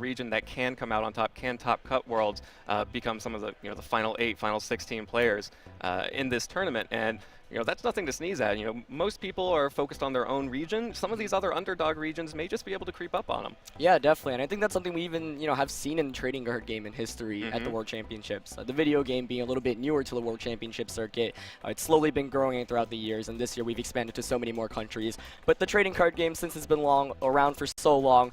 region that can come out on top, can top cut Worlds, become some of the the final 8, final 16 players in this tournament. And that's nothing to sneeze at. Most people are focused on their own region. Some of these other underdog regions may just be able to creep up on them. Yeah, definitely. And I think that's something we even, have seen in the trading card game in history at the World Championships. The video game being a little bit newer to the World Championship circuit. It's slowly been growing throughout the years, and this year we've expanded to so many more countries. But the trading card game, since it's been around for so long,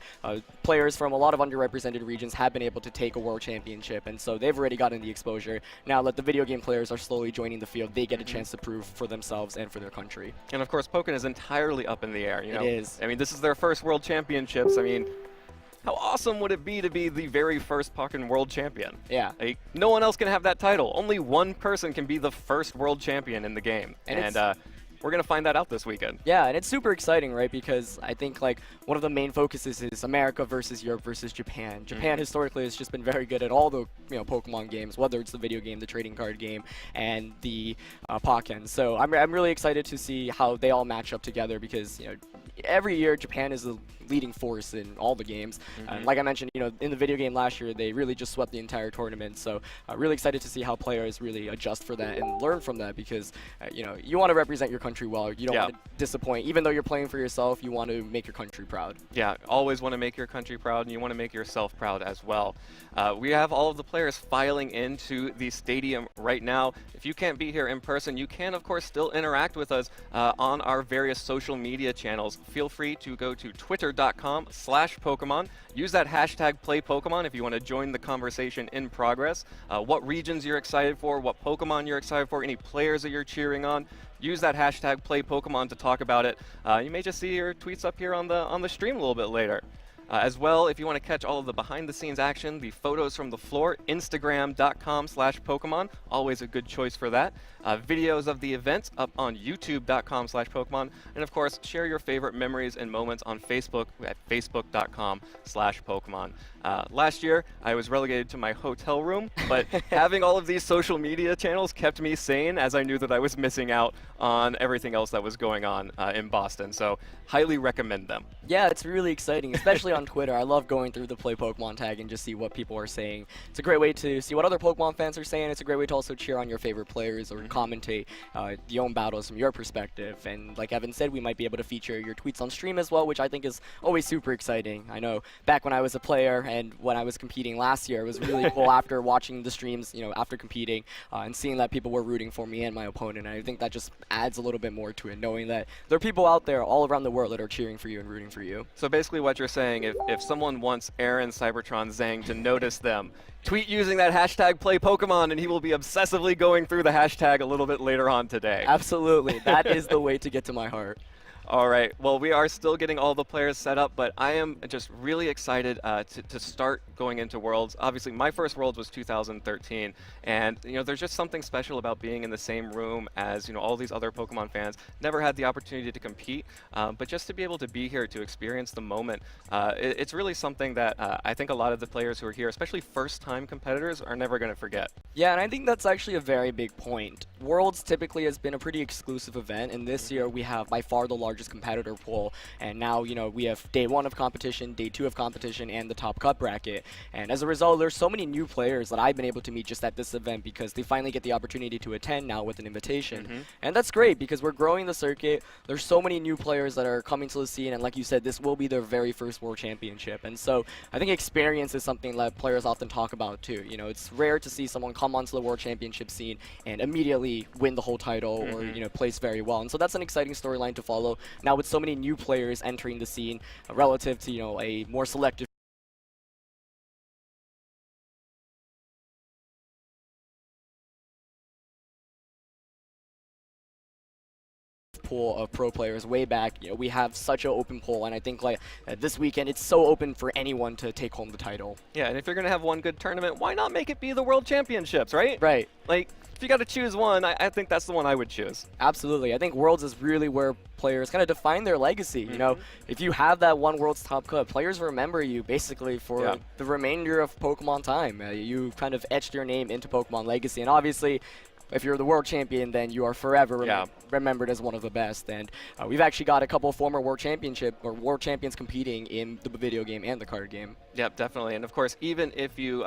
players from a lot of underrepresented regions have been able to take a World Championship, and so they've already gotten the exposure. Now that the video game players are slowly joining the field, they get a chance to prove for themselves and for their country. And of course, Pokken is entirely up in the air. It is. I mean, this is their first World Championships. I mean, how awesome would it be to be the very first Pokken World Champion? Yeah. Like, no one else can have that title. Only one person can be the first World Champion in the game. And we're going to find that out this weekend. Yeah, and it's super exciting, right? Because I think like one of the main focuses is America versus Europe versus Japan. Japan historically has just been very good at all the Pokemon games, whether it's the video game, the trading card game, and the Pokken. So I'm really excited to see how they all match up together because every year Japan is the leading force in all the games. Like I mentioned, in the video game last year, they really just swept the entire tournament. So really excited to see how players really adjust for that and learn from that because you want to represent your country well. You don't want to disappoint. Even though you're playing for yourself, you want to make your country proud. Yeah, always want to make your country proud, and you want to make yourself proud as well. We have all of the players filing into the stadium right now. If you can't be here in person, you can, of course, still interact with us on our various social media channels. Feel free to go to twitter.com/Pokemon. Use that hashtag #PlayPokemon if you want to join the conversation in progress. What regions you're excited for, what Pokemon you're excited for, any players that you're cheering on. Use that hashtag #PlayPokemon to talk about it. You may just see your tweets up here on the stream a little bit later. As well, if you want to catch all of the behind-the-scenes action, the photos from the floor, Instagram.com/Pokemon, always a good choice for that. Videos of the events up on YouTube.com/Pokemon, and of course, share your favorite memories and moments on Facebook at Facebook.com/Pokemon. Last year, I was relegated to my hotel room, but having all of these social media channels kept me sane as I knew that I was missing out on everything else that was going on in Boston. So, highly recommend them. Yeah, it's really exciting, especially on Twitter. I love going through the Play Pokemon tag and just see what people are saying. It's a great way to see what other Pokemon fans are saying. It's a great way to also cheer on your favorite players or commentate the own battles from your perspective. And like Evan said, we might be able to feature your tweets on stream as well, which I think is always super exciting. I know back when I was a player and when I was competing last year, it was really cool after watching the streams, after competing and seeing that people were rooting for me and my opponent. And I think that just adds a little bit more to it, knowing that there are people out there all around the world that are cheering for you and rooting for you. So basically what you're saying, if someone wants Aaron Cybertron Zhang to notice them, tweet using that hashtag #PlayPokemon, and he will be obsessively going through the hashtag a little bit later on today. Absolutely. That is the way to get to my heart. All right. Well, we are still getting all the players set up, but I am just really excited to start going into Worlds. Obviously, my first Worlds was 2013, and there's just something special about being in the same room as all these other Pokemon fans. Never had the opportunity to compete, but just to be able to be here to experience the moment, it's really something that I think a lot of the players who are here, especially first-time competitors, are never going to forget. Yeah, and I think that's actually a very big point. Worlds typically has been a pretty exclusive event, and this year we have by far the largest competitor pool, and now we have day 1 of competition, day 2 of competition, and the top cut bracket. And as a result, there's so many new players that I've been able to meet just at this event because they finally get the opportunity to attend now with an invitation. And that's great because we're growing the circuit. There's so many new players that are coming to the scene, and like you said, this will be their very first World Championship. And so I think experience is something that players often talk about too. It's rare to see someone come onto the World Championship scene and immediately win the whole title or place very well. And so that's an exciting storyline to follow. Now with so many new players entering the scene relative to a more selective pool of pro players way back, we have such an open pool, and I think this weekend it's so open for anyone to take home the title. Yeah, and if you're gonna have one good tournament, why not make it be the World Championships, right? Right. Like, if you got to choose one, I think that's the one I would choose. Absolutely. I think Worlds is really where players kind of define their legacy. If you have that one Worlds top cut, players remember you basically for the remainder of Pokemon time. You kind of etched your name into Pokemon Legacy, and obviously if you're the world champion, then you are forever remembered as one of the best. And we've actually got a couple of former world champions competing in the video game and the card game. Yep, definitely. And of course, even if you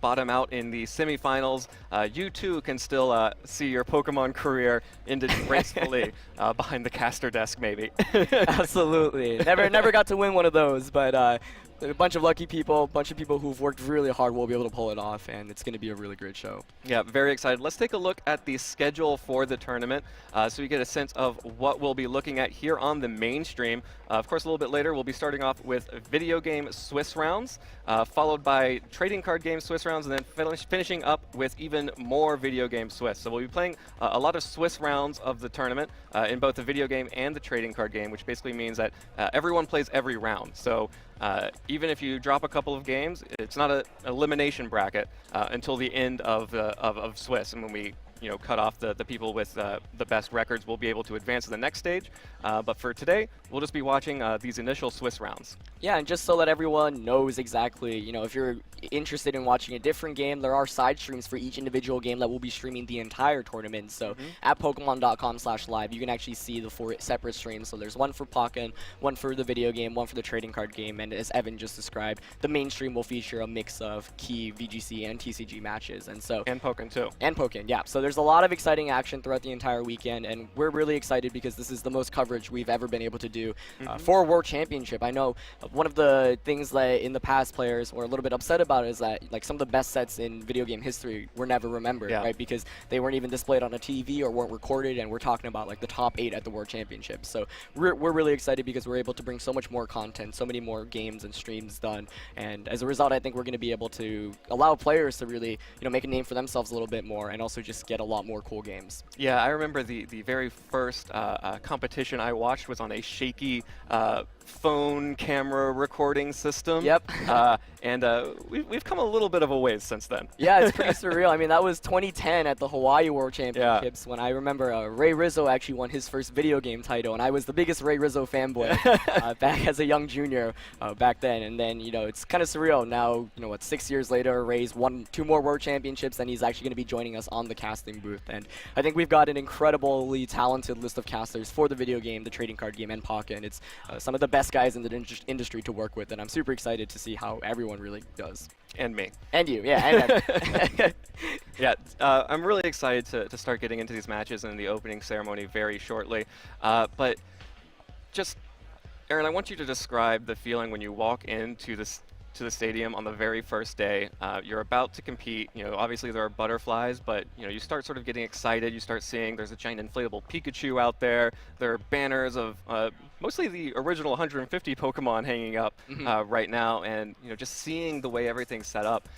bottom out in the semifinals, you too can still see your Pokemon career ended gracefully behind the caster desk, maybe. Absolutely. Never got to win one of those, but a bunch of lucky people, a bunch of people who've worked really hard will be able to pull it off, and it's going to be a really great show. Yeah, very excited. Let's take a look at the schedule for the tournament so we get a sense of what we'll be looking at here on the main stream. Of course, a little bit later, we'll be starting off with video game Swiss rounds, followed by trading card game Swiss rounds, and then finishing up with even more video game Swiss. So we'll be playing a lot of Swiss rounds of the tournament in both the video game and the trading card game, which basically means that everyone plays every round. So even if you drop a couple of games, it's not an elimination bracket until the end of Swiss, and when we cut off the people with the best records, will be able to advance to the next stage. But for today, we'll just be watching these initial Swiss rounds. Yeah, and just so that everyone knows exactly, if you're interested in watching a different game, there are side streams for each individual game that will be streaming the entire tournament. So at Pokemon.com/live, you can actually see the 4 separate streams. So there's one for Pokken, one for the video game, one for the trading card game, and as Evan just described, the main stream will feature a mix of key VGC and TCG matches. And Pokken too. And Pokken, yeah. So there's a lot of exciting action throughout the entire weekend, and we're really excited because this is the most coverage we've ever been able to do for a World Championship. I know one of the things that in the past players were a little bit upset about is that some of the best sets in video game history were never remembered, right? Because they weren't even displayed on a TV or weren't recorded, and we're talking about the top 8 at the World Championship. So we're really excited because we're able to bring so much more content, so many more games and streams done, and as a result, I think we're going to be able to allow players to really make a name for themselves a little bit more, and also just get a lot more cool games. Yeah, I remember the very first competition I watched was on a shaky phone camera recording system. Yep. And we've come a little bit of a ways since then. Yeah, it's pretty surreal. I mean, that was 2010 at the Hawaii World Championships when I remember Ray Rizzo actually won his first video game title, and I was the biggest Ray Rizzo fanboy back as a young junior back then. And then, it's kind of surreal. Now, 6 years later, Ray's won 2 more World Championships, and he's actually going to be joining us on the casting booth. And I think we've got an incredibly talented list of casters for the video game, the trading card game, and Pokken. It's some of the best guys in the industry to work with, and I'm super excited to see how everyone really does. And me. And you, yeah. And yeah, I'm really excited to start getting into these matches and the opening ceremony very shortly. But just, Aaron, I want you to describe the feeling when you walk into the stadium on the very first day. You're about to compete. Obviously there are butterflies, but you start sort of getting excited. You start seeing there's a giant inflatable Pikachu out there. There are banners of mostly the original 150 Pokemon hanging up right now, and just seeing the way everything's set up.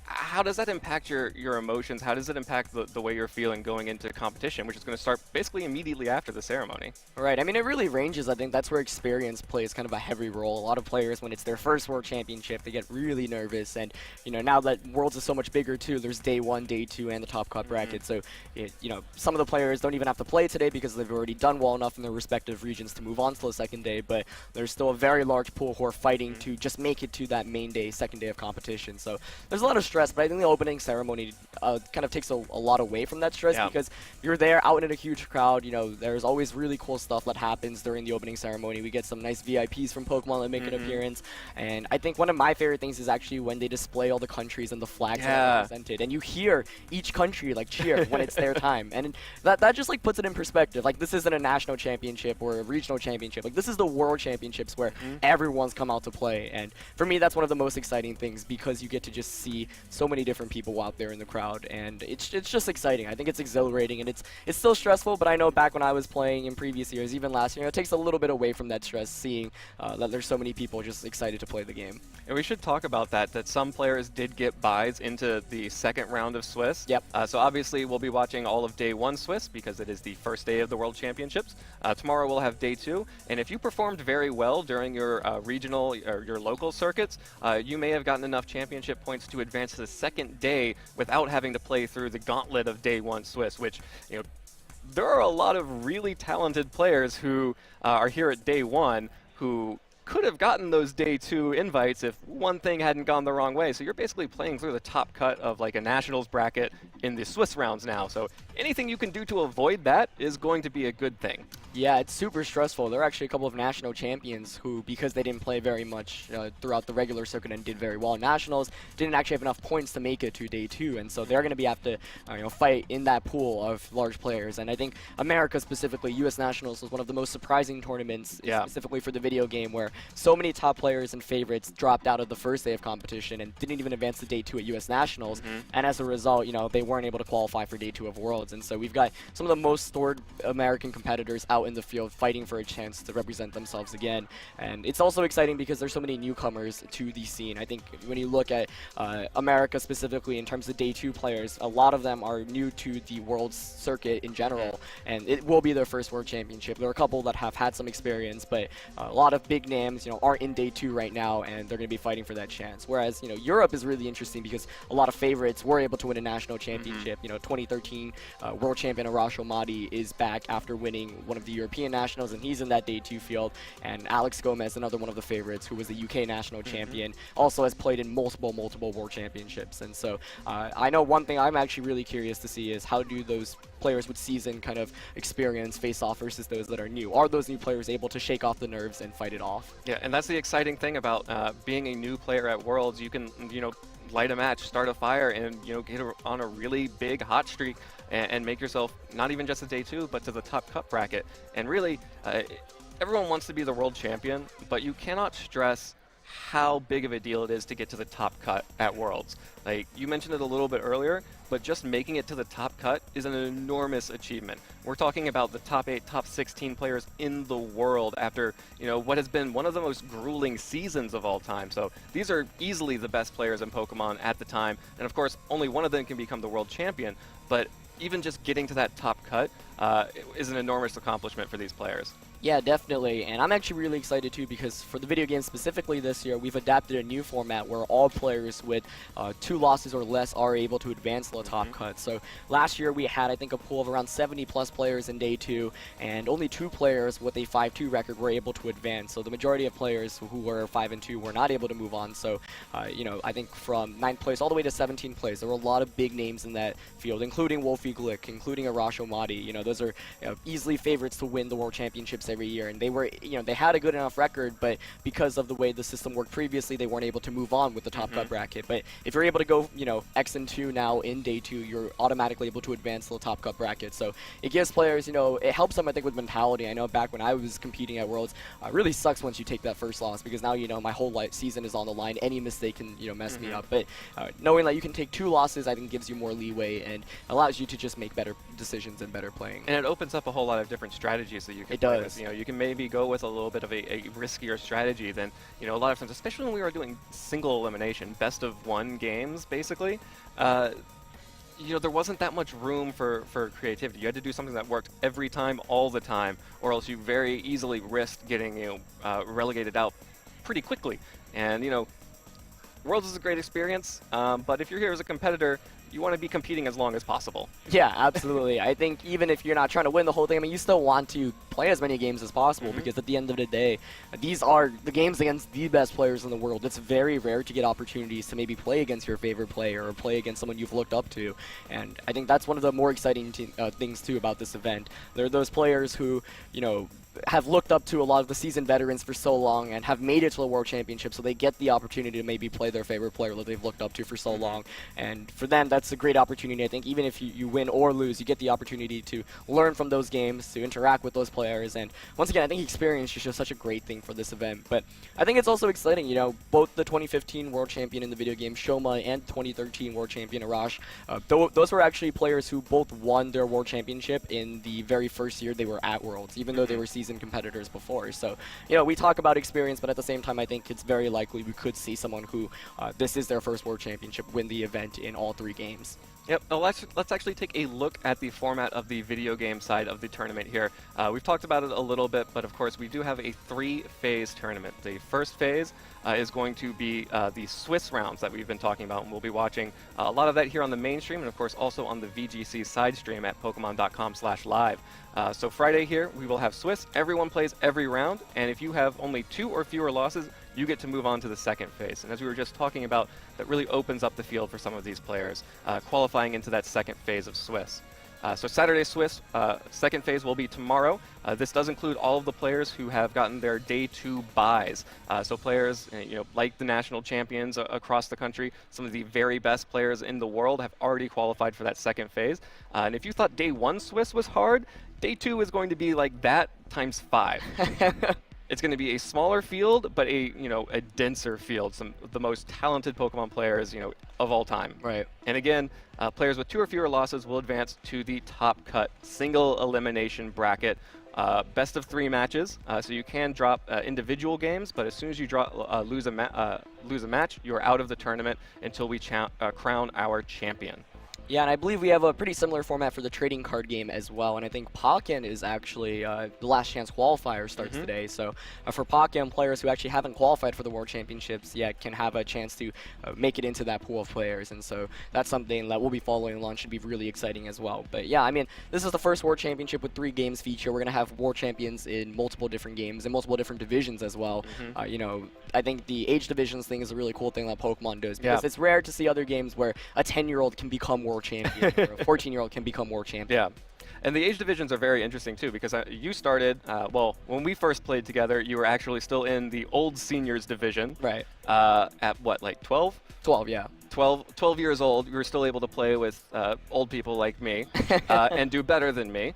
How does that impact your emotions? How does it impact the way you're feeling going into competition, which is going to start basically immediately after the ceremony? Right. I mean, it really ranges. I think that's where experience plays kind of a heavy role. A lot of players, when it's their first World Championship, they get really nervous. And, now that Worlds is so much bigger, too, there's Day 1, Day 2, and the Top Cut bracket. So, some of the players don't even have to play today because they've already done well enough in their respective regions to move on to the second day. But there's still a very large pool who are fighting to just make it to that main day, second day of competition. So there's a lot of stress, but I think the opening ceremony kind of takes a lot away from that stress because you're there out in a huge crowd. There's always really cool stuff that happens during the opening ceremony. We get some nice VIPs from Pokemon that make an appearance, and I think one of my favorite things is actually when they display all the countries and the flags that are represented, and you hear each country cheer when it's their time, and that just puts it in perspective. This isn't a national championship or a regional championship. This is the World Championships where everyone's come out to play, and for me that's one of the most exciting things because you get to just see so many different people out there in the crowd, and it's just exciting. I think it's exhilarating, and it's still stressful, but I know back when I was playing in previous years, even last year, it takes a little bit away from that stress seeing that there's so many people just excited to play the game. And we should talk about that some players did get buys into the second round of Swiss. Yep. So obviously we'll be watching all of Day 1 Swiss because it is the first day of the World Championships. Tomorrow we'll have Day 2, and if you performed very well during your regional or your local circuits, you may have gotten enough championship points to advance to the second day without having to play through the gauntlet of Day 1 Swiss, which, there are a lot of really talented players who are here at Day 1 who could have gotten those day 2 invites if one thing hadn't gone the wrong way. So you're basically playing through the top cut of like a nationals bracket in the Swiss rounds now. So anything you can do to avoid that is going to be a good thing. Yeah, it's super stressful. There are actually a couple of national champions who, because they didn't play very much throughout the regular circuit and did very well in nationals, didn't actually have enough points to make it to day 2, and so they're going to have to fight in that pool of large players. And I think America specifically, U.S. Nationals was one of the most surprising tournaments, specifically for the video game, where so many top players and favorites dropped out of the first day of competition and didn't even advance to day 2 at U.S. Nationals, and as a result, they weren't able to qualify for day 2 of Worlds. And so we've got some of the most stored American competitors out in the field fighting for a chance to represent themselves again. And it's also exciting because there's so many newcomers to the scene. I think when you look at America specifically in terms of day 2 players, a lot of them are new to the World circuit in general, and it will be their first World Championship. There are a couple that have had some experience, but a lot of big names aren't in day 2 right now, and they're going to be fighting for that chance. Whereas Europe is really interesting because a lot of favorites were able to win a national championship. 2013 world champion Arash Almaty is back after winning one of the European nationals, and he's in that day 2 field. And Alex Gomez, another one of the favorites, who was the UK national champion, also has played in multiple world championships. And so I know one thing I'm actually really curious to see is how do those players with seasoned kind of experience face off versus those that are new. Are those new players able to shake off the nerves and fight it off? Yeah, and that's the exciting thing about being a new player at Worlds. You can, light a match, start a fire, and get on a really big hot streak and make yourself not even just a day 2, but to the top cut bracket. And really, everyone wants to be the world champion, but you cannot stress how big of a deal it is to get to the top cut at Worlds. Like, you mentioned it a little bit earlier, but just making it to the top cut is an enormous achievement. We're talking about the top 8, top 16 players in the world after, what has been one of the most grueling seasons of all time. So these are easily the best players in Pokemon at the time, and of course, only one of them can become the world champion, but even just getting to that top cut is an enormous accomplishment for these players. Yeah, definitely, and I'm actually really excited too because for the video game specifically this year, we've adapted a new format where all players with 2 losses or less are able to advance to the top cut. So last year we had, I think, a pool of around 70 plus players in day 2, and only 2 players with a 5-2 record were able to advance. So the majority of players who were 5-2 were not able to move on. So, I think from 9th place all the way to 17th place, there were a lot of big names in that field, including Wolfie Glick, including Arash Almaty. Those are easily favorites to win the World Championships every year, and they were, they had a good enough record, but because of the way the system worked previously, they weren't able to move on with the top cut bracket. But if you're able to go, X and 2 now in day 2, you're automatically able to advance to the top cut bracket. So it gives players, it helps them, I think, with mentality. I know back when I was competing at Worlds, it really sucks once you take that first loss because now, my whole season is on the line. Any mistake can, mess me up. But knowing that you can take 2 losses, I think gives you more leeway and allows you to just make better decisions and better playing. And it opens up a whole lot of different strategies that you can play with. You can maybe go with a little bit of a riskier strategy than, a lot of times, especially when we were doing single elimination, best of 1 games, basically. There wasn't that much room for creativity. You had to do something that worked every time, all the time, or else you very easily risked getting, relegated out pretty quickly. And, Worlds is a great experience, but if you're here as a competitor, you want to be competing as long as possible. Yeah, absolutely. I think even if you're not trying to win the whole thing, you still want to play as many games as possible because at the end of the day, these are the games against the best players in the world. It's very rare to get opportunities to maybe play against your favorite player or play against someone you've looked up to. And I think that's one of the more exciting things, too, about this event. There are those players who, have looked up to a lot of the seasoned veterans for so long and have made it to the World Championship, so they get the opportunity to maybe play their favorite player that they've looked up to for so long. And for them, that's a great opportunity. I think even if you win or lose, you get the opportunity to learn from those games, to interact with those players. And once again, I think experience is just such a great thing for this event. But I think it's also exciting, both the 2015 World Champion in the video game, Shoma, and 2013 World Champion, Arash, those were actually players who both won their World Championship in the very first year they were at Worlds, even though they were seasoned competitors before. So, we talk about experience, but at the same time, I think it's very likely we could see someone who this is their first World Championship win the event in all 3 games. Yep. Well, let's actually take a look at the format of the video game side of the tournament here. We've talked about it a little bit, but of course we do have a three-phase tournament. The first phase is going to be the Swiss rounds that we've been talking about, and we'll be watching a lot of that here on the main stream, and of course also on the VGC side stream at Pokemon.com/live. So Friday here we will have Swiss. Everyone plays every round, and if you have only 2 or fewer losses, you get to move on to the second phase. And as we were just talking about, that really opens up the field for some of these players, qualifying into that second phase of Swiss. So Saturday Swiss, second phase will be tomorrow. This does include all of the players who have gotten their day 2 buys. So players, like the national champions across the country, some of the very best players in the world have already qualified for that second phase. And if you thought day 1 Swiss was hard, day 2 is going to be like that times 5. It's going to be a smaller field, but a denser field. Some of the most talented Pokemon players of all time. Right. And again, players with 2 or fewer losses will advance to the top cut single elimination bracket. Best of 3 matches, so you can drop individual games, but as soon as you lose a match, you are out of the tournament until we crown our champion. Yeah, and I believe we have a pretty similar format for the trading card game as well. And I think Pokken is actually the last chance qualifier starts today. So for Pokken, players who actually haven't qualified for the World Championships yet can have a chance to make it into that pool of players. And so that's something that we'll be following along. Should be really exciting as well. But yeah, I mean, this is the first World Championship with 3 games feature. We're going to have World Champions in multiple different games and multiple different divisions as well. I think the age divisions thing is a really cool thing that Pokemon does, because it's rare to see other games where a 10-year-old can become World Champion or a 14-year-old can become World Champion. Yeah. And the age divisions are very interesting too, because you started, when we first played together, you were actually still in the old seniors division. Right. At what, like 12? 12, yeah. 12 years old, you were still able to play with old people like me and do better than me.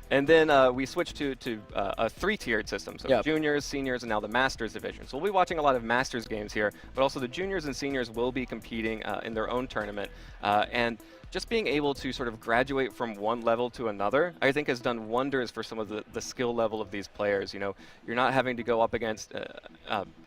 And then we switched to a 3-tiered system, so juniors, seniors, and now the Masters division. So we'll be watching a lot of Masters games here, but also the juniors and seniors will be competing in their own tournament. And just being able to sort of graduate from one level to another, I think has done wonders for some of the skill level of these players. You're not having to go up against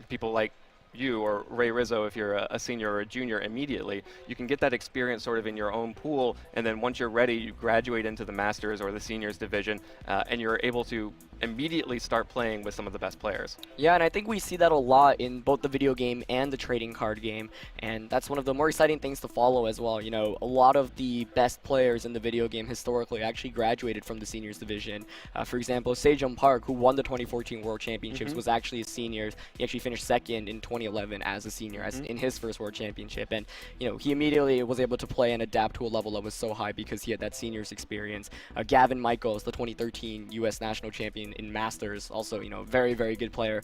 people like you or Ray Rizzo if you're a senior or a junior immediately. You can get that experience sort of in your own pool, and then once you're ready, you graduate into the Masters or the Seniors division, and you're able to immediately start playing with some of the best players. Yeah, and I think we see that a lot in both the video game and the trading card game, and that's one of the more exciting things to follow as well. A lot of the best players in the video game historically actually graduated from the Seniors division. For example, Sejong Park, who won the 2014 World Championships, was actually a senior. He actually finished second in 2011 as a senior, as in his first World Championship, and he immediately was able to play and adapt to a level that was so high because he had that seniors experience. Gavin Michaels, the 2013 U.S. national champion in Masters, also very, very good player,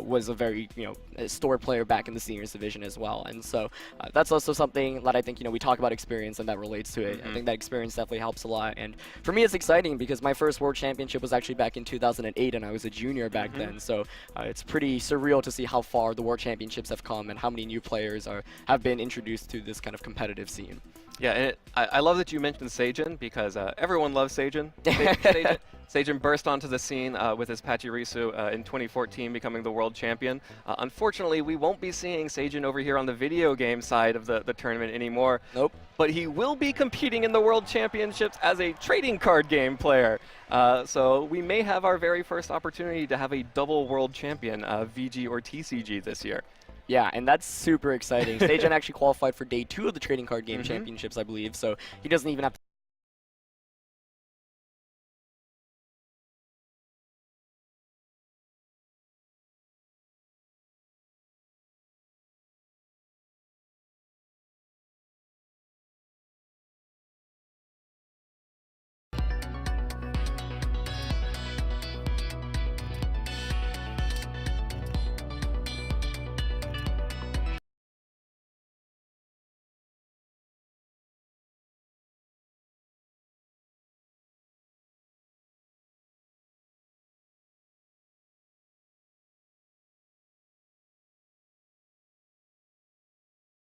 was a very storied player back in the seniors division as well. And so that's also something that I think we talk about experience and that relates to it. I think that experience definitely helps a lot. And for me, it's exciting because my first World Championship was actually back in 2008, and I was a junior back then. So it's pretty surreal to see how far the World Championships have come and how many new players have been introduced to this kind of competitive scene. Yeah, and I love that you mentioned Seijin, because everyone loves Seijin. Seijin burst onto the scene with his Pachirisu in 2014, becoming the world champion. Unfortunately, we won't be seeing Seijin over here on the video game side of the tournament anymore. Nope. But he will be competing in the World Championships as a trading card game player. So we may have our very first opportunity to have a double world champion, VG or TCG, this year. Yeah, and that's super exciting. Seijin actually qualified for day 2 of the trading card game championships, I believe, so he doesn't even have to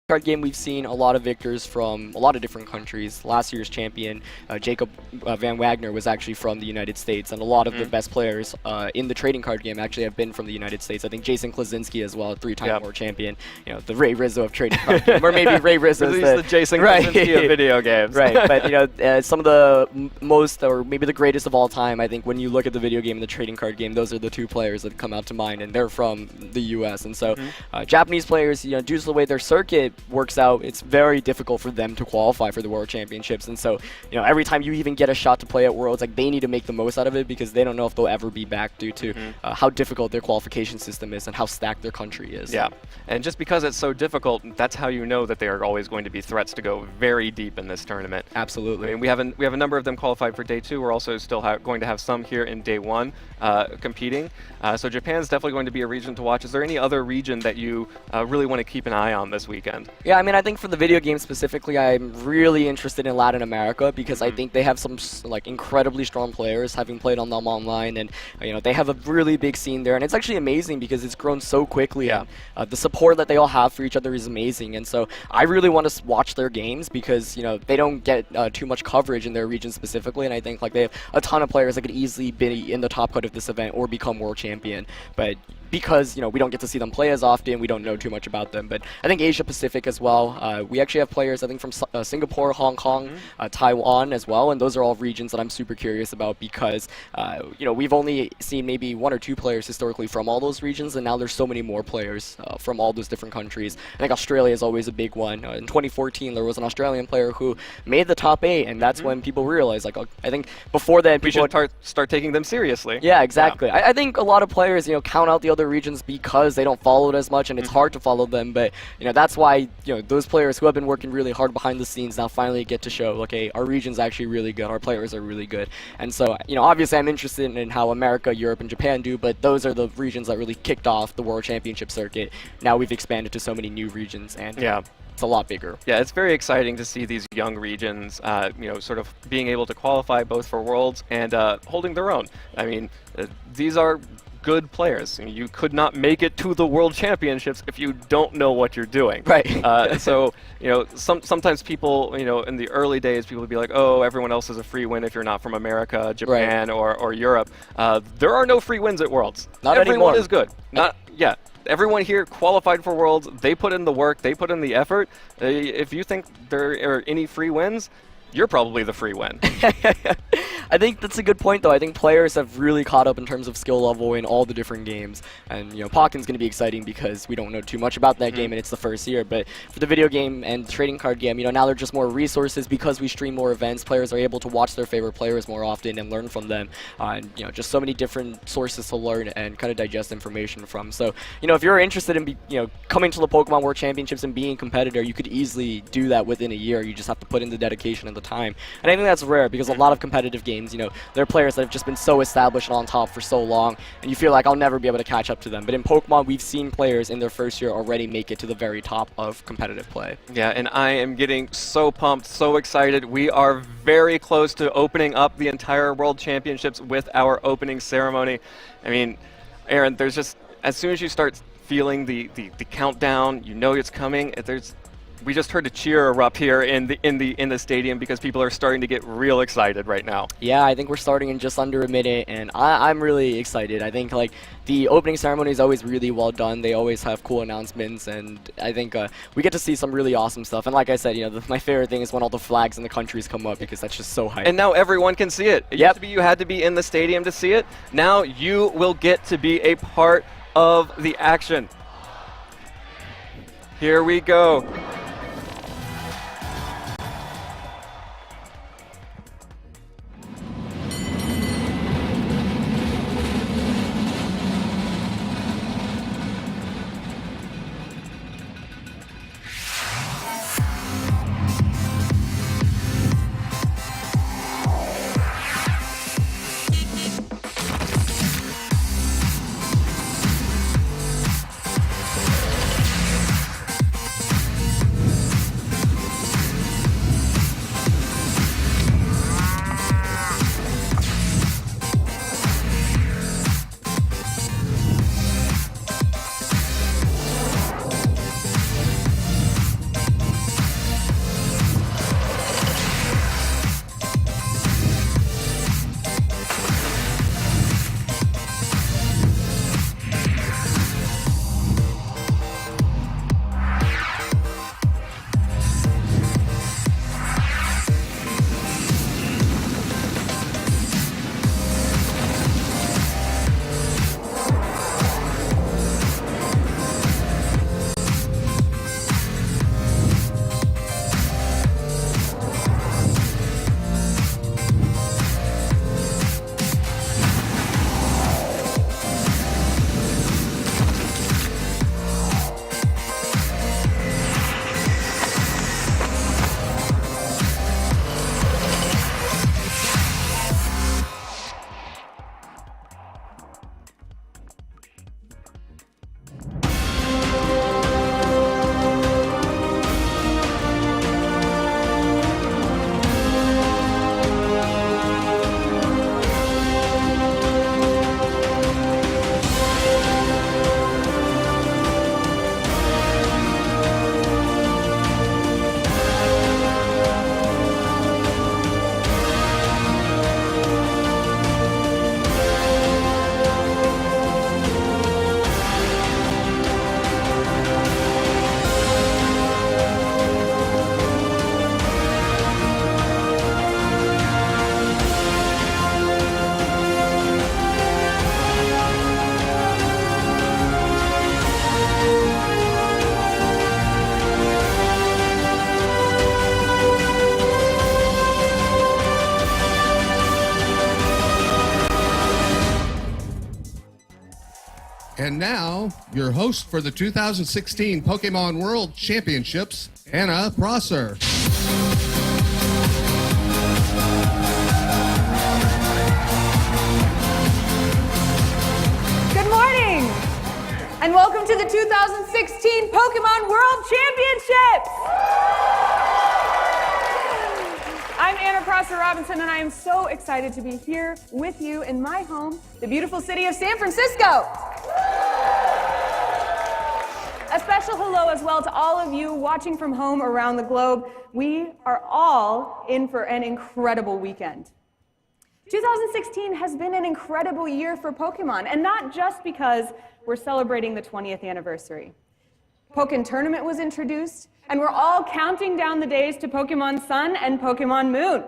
card game, we've seen a lot of victors from a lot of different countries. Last year's champion, Jacob Van Wagner, was actually from the United States, and a lot of the best players in the trading card game actually have been from the United States. I think Jason Klaczynski as well, 3-time world champion, you know, the Ray Rizzo of trading card game, or maybe Ray Rizzo is the Jason Klaczynski of video games. Right, but you know, some of the most, or maybe the greatest of all time, I think when you look at the video game and the trading card game, those are the two players that come out to mind, and they're from the U.S. And so Japanese players, you know, due to the way their circuit works out, it's very difficult for them to qualify for the World Championships. And so, you know, every time you even get a shot to play at Worlds, like, they need to make the most out of it, because they don't know if they'll ever be back due to how difficult their qualification system is and how stacked their country is. Yeah, and just because it's so difficult, that's how you know that they are always going to be threats to go very deep in this tournament. Absolutely. I mean, we have a number of them qualified for day 2. We're also still going to have some here in day 1 competing. So Japan's definitely going to be a region to watch. Is there any other region that you really want to keep an eye on this weekend? Yeah, I mean, I think for the video game specifically, I'm really interested in Latin America, because I think they have some like incredibly strong players, having played on them online, and you know, they have a really big scene there, and it's actually amazing because it's grown so quickly. Yeah. And the support that they all have for each other is amazing, and so I really want to watch their games, because you know, they don't get too much coverage in their region specifically, and I think like they have a ton of players that could easily be in the top cut of this event or become world champion, but because, you know, we don't get to see them play as often, we don't know too much about them. But I think Asia Pacific as well, we actually have players, I think, from Singapore, Hong Kong, Taiwan as well, and those are all regions that I'm super curious about, because, you know, we've only seen maybe 1 or 2 players historically from all those regions, and now there's so many more players from all those different countries. I think Australia is always a big one. In 2014, there was an Australian player who made the top 8, and that's when people realized, like, I think before that, we should start taking them seriously. Yeah, exactly. Yeah. I think a lot of players, you know, count out the other regions because they don't follow it as much, and it's hard to follow them. But you know, that's why, you know, those players who have been working really hard behind the scenes now finally get to show, okay, our region's actually really good, our players are really good. And so, you know, obviously I'm interested in how America, Europe, and Japan do, but those are the regions that really kicked off the World Championship circuit. Now we've expanded to so many new regions, and it's a lot bigger. Yeah, it's very exciting to see these young regions, you know, sort of being able to qualify both for Worlds and holding their own. I mean, these are good players. You could not make it to the World Championships if you don't know what you're doing. Right. So, you know, sometimes people, you know, in the early days, people would be like, oh, everyone else is a free win if you're not from America, Japan, or Europe. There are no free wins at Worlds. Not everyone anymore. is good. Everyone here qualified for Worlds. They put in the work. They put in the effort. If you think there are any free wins, you're probably the free win. I think that's a good point, though. I think players have really caught up in terms of skill level in all the different games. And, you know, Pocken's going to be exciting because we don't know too much about that game and it's the first year. But for the video game and the trading card game, you know, now there are just more resources because we stream more events. Players are able to watch their favorite players more often and learn from them. And, you know, just so many different sources to learn and kind of digest information from. So, you know, if you're interested in, you know, coming to the Pokemon World Championships and being a competitor, you could easily do that within a year. You just have to put in the dedication and the time. And I think that's rare because a lot of competitive games, you know, there are players that have just been so established and on top for so long, and you feel like I'll never be able to catch up to them. But in Pokemon, we've seen players in their first year already make it to the very top of competitive play. Yeah, and I am getting so pumped, so excited. We are very close to opening up the entire World Championships with our opening ceremony. I mean, Aaron, there's just, as soon as you start feeling the countdown, you know it's coming. We just heard a cheer erupt here in the stadium because people are starting to get real excited right now. Yeah, I think we're starting in just under a minute, and I'm really excited. I think like the opening ceremony is always really well done. They always have cool announcements, and I think we get to see some really awesome stuff. And like I said, you know, my favorite thing is when all the flags and the countries come up because that's just so hype. And now everyone can see it. It used to be you had to be in the stadium to see it. Now you will get to be a part of the action. Here we go. now, your host for the 2016 Pokemon World Championships, Anna Prosser. Good morning, and welcome to the 2016 Pokemon World Championships! I'm Anna Prosser Robinson, and I am so excited to be here with you in my home, the beautiful city of San Francisco. A special hello as well to all of you watching from home around the globe. We are all in for an incredible weekend. 2016 has been an incredible year for Pokemon, and not just because we're celebrating the 20th anniversary. Pokken Tournament was introduced, and we're all counting down the days to Pokemon Sun and Pokemon Moon.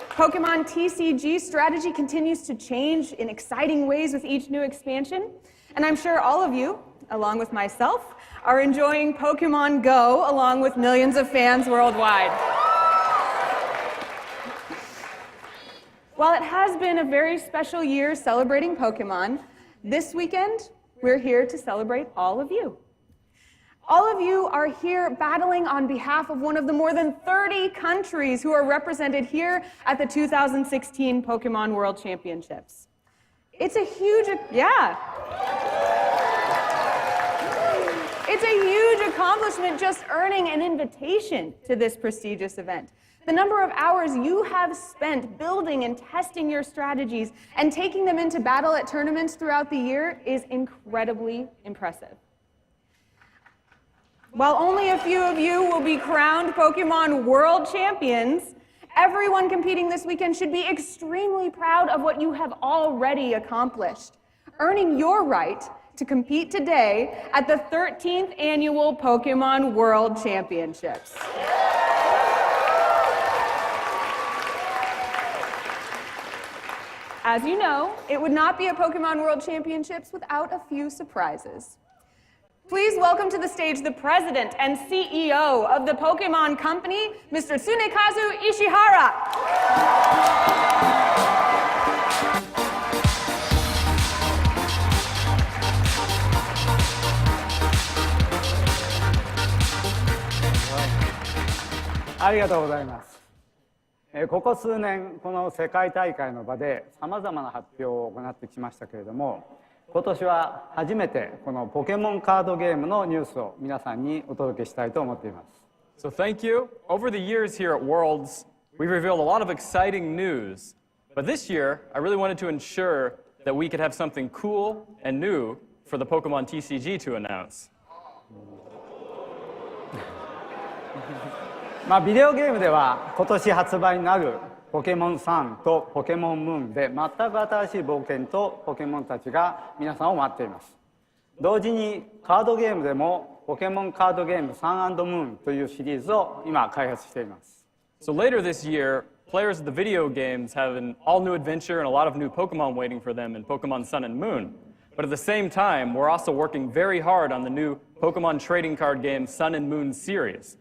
Pokemon TCG strategy continues to change in exciting ways with each new expansion, and I'm sure all of you, along with myself, are enjoying Pokemon Go along with millions of fans worldwide. While it has been a very special year celebrating Pokemon, this weekend we're here to celebrate all of you. All of you are here battling on behalf of one of the more than 30 countries who are represented here at the 2016 Pokemon World Championships. It's a huge accomplishment just earning an invitation to this prestigious event. The number of hours you have spent building and testing your strategies and taking them into battle at tournaments throughout the year is incredibly impressive. While only a few of you will be crowned Pokemon World Champions, everyone competing this weekend should be extremely proud of what you have already accomplished, earning your right to compete today at the 13th Annual Pokemon World Championships. As you know, it would not be a Pokemon World Championships without a few surprises. Please welcome to the stage the president and CEO of the Pokemon Company, Mr. Tsunekazu Ishihara. ありがとうございます。ここ数年、この世界大会の場でさまざまな発表を行ってきましたけれども、今年は初めてこのポケモンカードゲームのニュースを皆さんにお届けしたいと思っています。So thank you. Over the years here at Worlds, we've revealed a lot of exciting news. But this year, I really wanted to ensure that we could have something cool and new for the Pokemon TCG to announce. ビデオゲームでは今年発売になるポケモンサンとポケモンムーンで全く新しい冒険とポケモンたちが皆さんを待っています。同時にカードゲームでもポケモンカードゲームサン&ムーンというシリーズを今開発しています。So later this year, players of the video games have an all-new adventure and a lot of new Pokemon waiting for them in Pokemon Sun and Moon. But at the same time, we're also working very hard on the new Pokemon trading card game Sun and Moon series.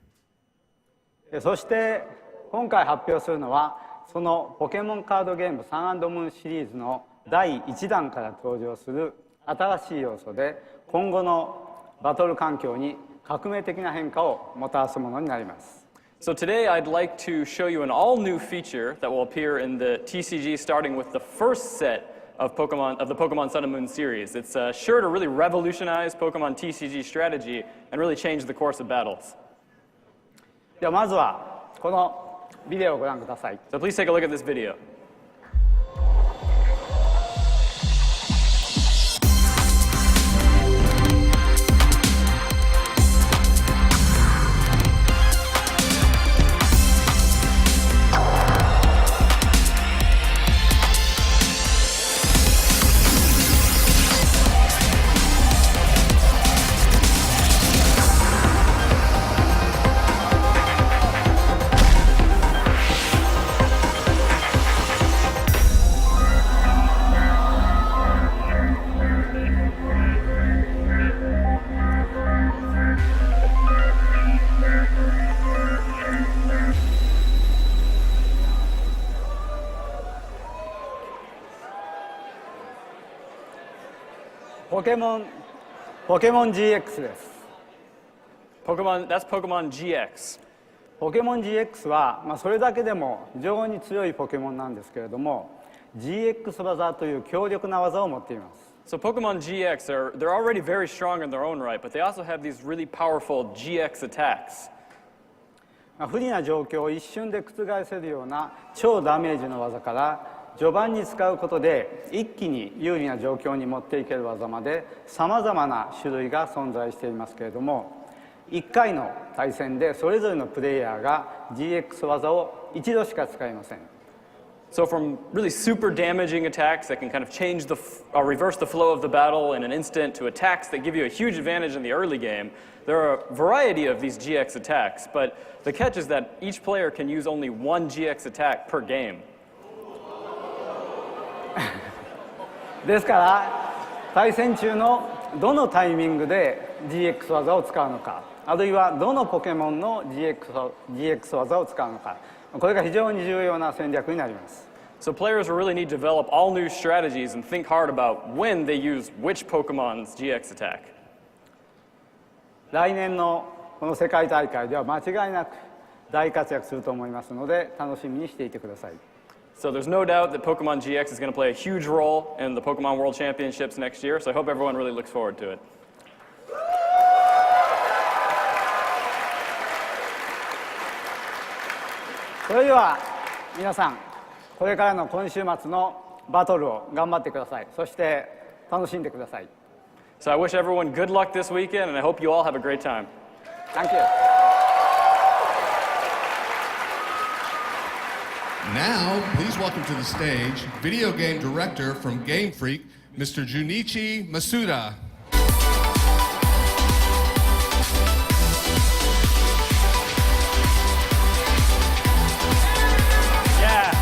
そして今回発表するのはそのポケモンカードゲームサン&ムーンシリーズの第1弾から登場する新しい要素で今後のバトル環境に革命的な変化をもたらすものになります。So today I'd like to show you an all-new feature that will appear in the TCG starting with the first set of the Pokemon Sun and Moon series. It's sure to really revolutionize Pokemon TCG strategy and really change the course of battles. ではまずはこのビデオをご覧ください。So please take a look at this video. ポケモン GX です。That's Pokemon GX. ポケモン GX は、それだけでも非常に強いポケモンなんですけれども、 GX 技という強力な技を持っています。So Pokemon GX they're already very strong in their own right, but they also have these really powerful GX attacks. 不利な状況を一瞬で覆せるような超ダメージの技から序盤に使うことで一気に有利な状況に持っていける技までさまざまな種類が存在していますけれども、1回の対戦でそれぞれのプレイヤーが GX 技を一度しか使いません。So from really super damaging attacks that can kind of change or reverse the flow of the battle in an instant to attacks that give you a huge advantage in the early game, there are a variety of these GX attacks, but the catch is that each player can use only one GX attack per game. ですから対戦中のどのタイミングで GX 技を使うのか、あるいはどのポケモンの GX 技を使うのか、これが非常に重要な戦略になります。So players will really need to develop all new strategies and think hard about when they use which Pokemon's GX attack. 来年のこの世界大会では間違いなく大活躍すると思いますので楽しみにしていてください。So there's no doubt that Pokemon GX is going to play a huge role in the Pokemon World Championships next year, so I hope everyone really looks forward to it. それでは皆さん、これからの今週末のバトルを頑張ってください。そして楽しんでください。So I wish everyone good luck this weekend, and I hope you all have a great time. Thank you. Now, please welcome to the stage video game director from Game Freak, Mr. Junichi Masuda. Yeah.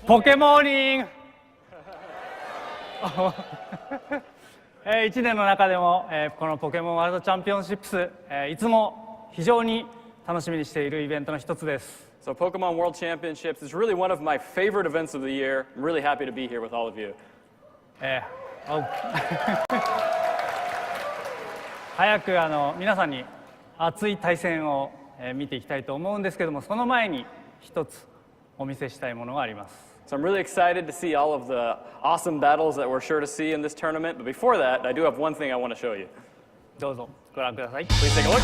ポケモーニング1年の中でも、このポケモンワールドチャンピオンシップス、いつも非常に楽しみにしているイベントの一つです。So Pokemon World Championships is really one of my favorite events of the year. I'm really happy to be here with all of you. 早く皆さんに熱い対戦を、見ていきたいと思うんですけども、その前に一つお見せしたいものがあります。So I'm really excited to see all of the awesome battles that we're sure to see in this tournament. But before that, I do have one thing I want to show you. どうぞご覧ください。 Please take a look.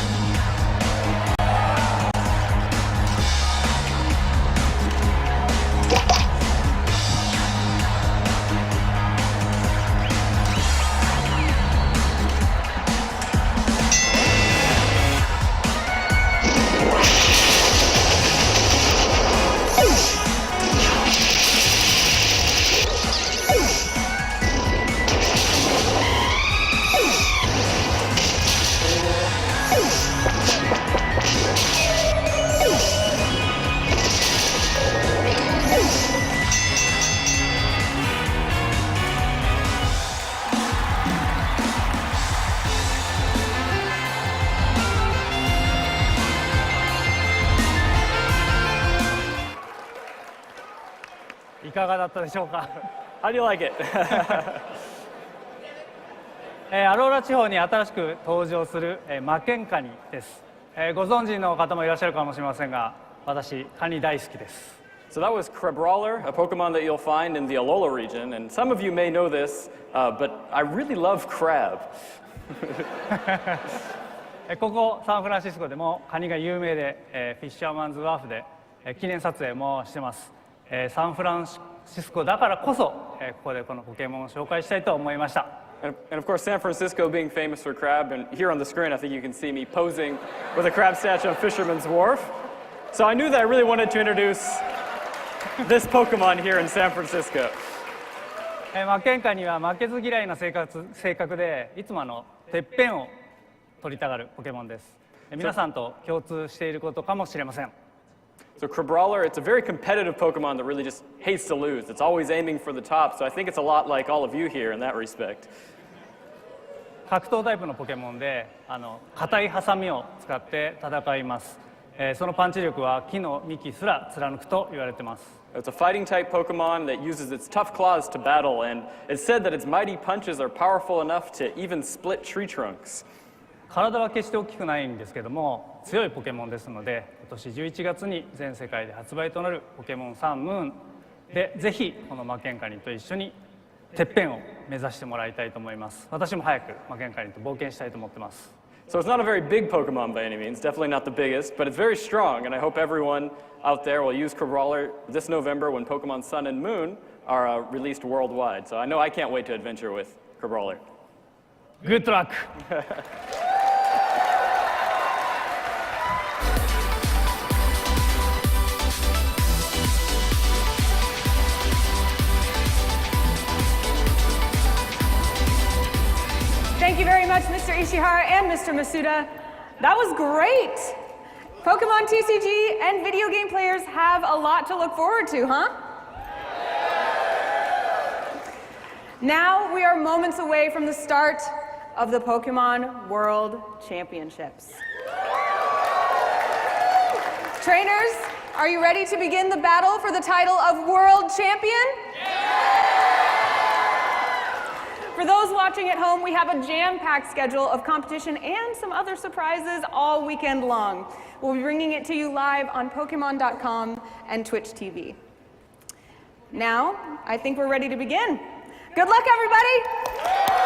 いかがだったでしょうか。 How do you like it? アローラ地方に新しく登場する、マケンカニです。ご存知の方もいらっしゃるかもしれませんが、私カニ大好きです。 So that was Crabrawler, a Pokemon that you'll find in the Alola region. And some of you may know this, but I really love crab. ここサンフランシスコでもカニが有名で、フィッシャーマンズワーフで、記念撮影もしてます。サンフランシスコだからこそ、ここでこのポケモンを紹介したいと思いました。 And of course, San Francisco being famous for crab. And here on the screen, I think you can see me posing with a crab statue on Fisherman's Wharf. So I knew that I really wanted to introduce this Pokemon here in San Francisco. マケンカニは負けず嫌いな性格で、いつもてっぺんを取りたがるポケモンです。皆さんと共通していることかもしれません。 So Crabrawler, it's a very competitive Pokemon that really just hates to lose. It's always aiming for the top, so I think it's a lot like all of you here in that respect. 格闘タイプのポケモンで、硬いハサミを使って戦います。そのパンチ力は木の幹すら貫くと言われています。It's a fighting type Pokemon that uses its tough claws to battle, and it's said that its mighty punches are powerful enough to even split tree trunks. 体は決して大きくないんですけども強いポケモンですので今年11月に全世界で発売となるポケモンサンムーンでぜひこのマケンカニと一緒にてっぺんを目指してもらいたいと思います。私も早くマケンカニと冒険したいと思ってます。 So it's not a very big Pokemon by any means, definitely not the biggest, but it's very strong, and I hope everyone out there will use Crabrawler this November when Pokemon Sun and Moon are released worldwide. So I know I can't wait to adventure with Crabrawler. Good luck! Thank you very much, Mr. Ishihara and Mr. Masuda. That was great. Pokemon TCG and video game players have a lot to look forward to, huh? Now we are moments away from the start of the Pokemon World Championships. Trainers, are you ready to begin the battle for the title of World Champion? For those watching at home, we have a jam-packed schedule of competition and some other surprises all weekend long. We'll be bringing it to you live on Pokemon.com and Twitch TV. Now, I think we're ready to begin. Good luck, everybody!